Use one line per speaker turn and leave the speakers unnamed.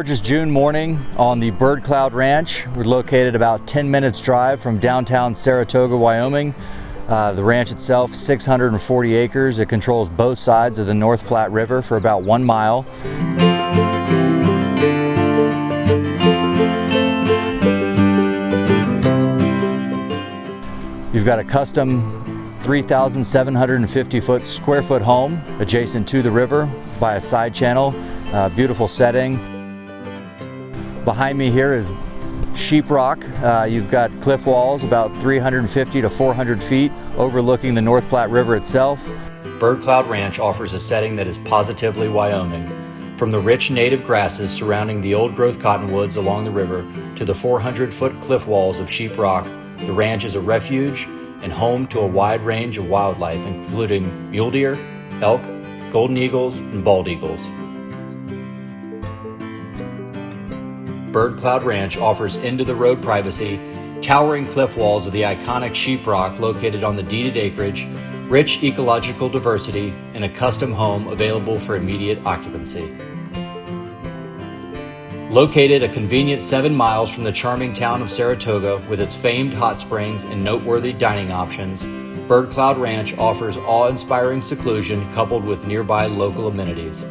gorgeous June morning on the Bird Cloud Ranch. We're located about 10 minutes drive from downtown Saratoga, Wyoming. The ranch itself, 640 acres. It controls both sides of the North Platte River for about 1 mile. You've got a custom 3,750 square foot home adjacent to the river by a side channel. Beautiful setting. Behind me here is sheetrock. You've got cliff walls about 350 to 400 feet overlooking the North Platte River itself. Bird Cloud Ranch offers a setting that is positively Wyoming. From the rich native grasses surrounding the old-growth cottonwoods along the river to the 400-foot cliff walls of sheetrock, the ranch is a refuge and home to a wide range of wildlife, including mule deer, elk, golden eagles, and bald eagles. Bird Cloud Ranch offers end-of-the-road privacy, towering cliff walls of the iconic sheetrock located on the deeded acreage, rich ecological diversity, and a custom home available for immediate occupancy. Located a convenient 7 miles from the charming town of Saratoga with its famed hot springs and noteworthy dining options, Bird Cloud Ranch offers awe-inspiring seclusion coupled with nearby local amenities.